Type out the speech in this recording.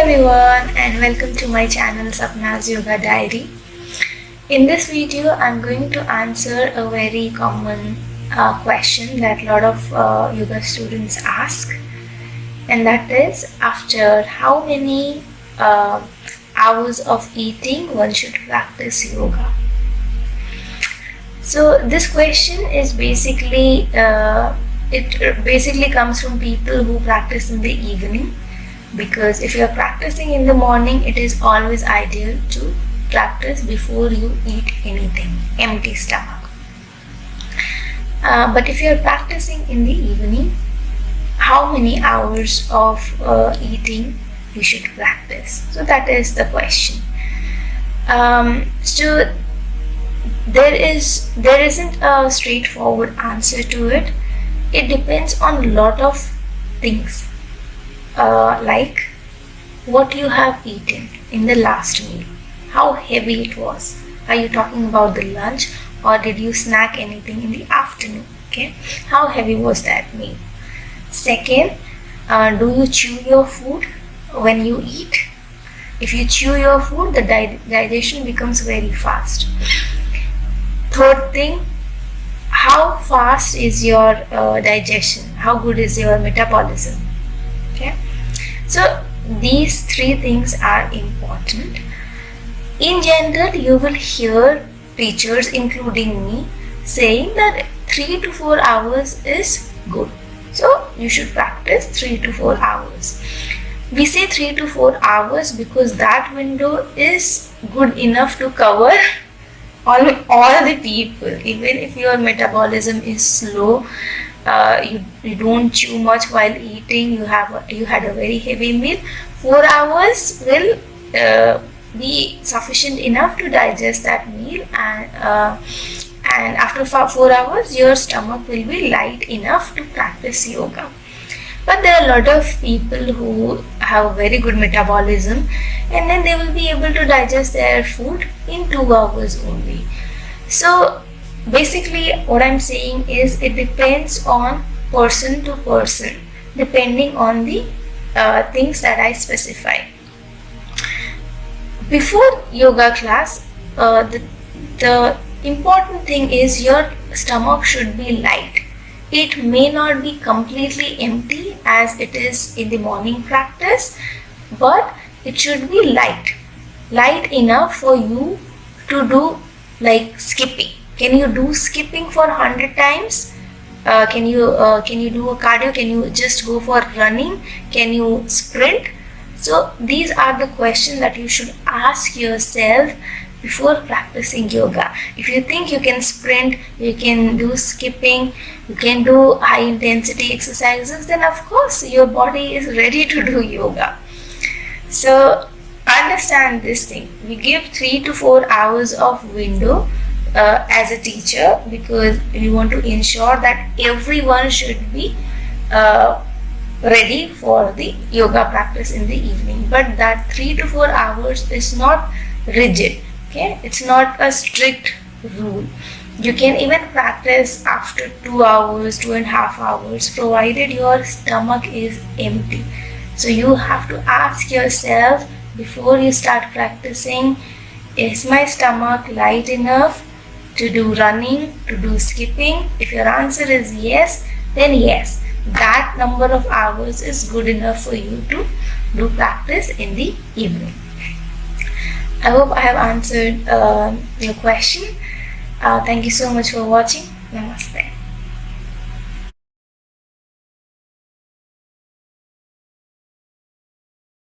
everyone and welcome to my channel Sapna's Yoga Diary. In this video, I'm going to answer a very common question that a lot of yoga students ask, and that is, after how many hours of eating one should practice yoga. So this question is basically comes from people who practice in the evening, because if you are practicing in the morning, it is always ideal to practice before you eat anything, empty stomach. But if you are practicing in the evening, how many hours of eating you should practice? So that is the question. So there isn't a straightforward answer to it. It depends on a lot of things, like what you have eaten in the last meal, how heavy it was. Are you talking about the lunch, or did you snack anything in the afternoon? Okay, how heavy was that meal? Second, do you chew your food when you eat? If you chew your food, the digestion becomes very fast. Third thing, how fast is your digestion? How good is your metabolism? Okay, so these three things are important. In general, you will hear teachers, including me, saying that 3 to 4 hours is good. So you should practice 3 to 4 hours. We say 3 to 4 hours because that window is good enough to cover all the people. Even if your metabolism is slow, you don't chew much while eating, you had a very heavy meal, 4 hours will be sufficient enough to digest that meal, and after 4 hours your stomach will be light enough to practice yoga. But there are a lot of people who have very good metabolism, and then they will be able to digest their food in 2 hours only. So basically what I'm saying is, it depends on person to person, depending on the things that I specify. Before yoga class, the important thing is your stomach should be light. It may not be completely empty as it is in the morning practice, but it should be light enough for you to do like skipping. Can you do skipping for 100 times? Can you do a cardio? Can you just go for running? Can you sprint? So these are the questions that you should ask yourself before practicing yoga. If you think you can sprint, you can do skipping, you can do high intensity exercises, then of course your body is ready to do yoga. So understand this thing. We give 3 to 4 hours of window as a teacher, because we want to ensure that everyone should be ready for the yoga practice in the evening. But that 3 to 4 hours is not rigid. Okay, it's not a strict rule. You can even practice after 2 hours, 2.5 hours, provided your stomach is empty. So you have to ask yourself before you start practicing, is my stomach light enough to do running, to do skipping? If your answer is yes, then yes, that number of hours is good enough for you to do practice in the evening. I hope I have answered your question. Thank you so much for watching. Namaste.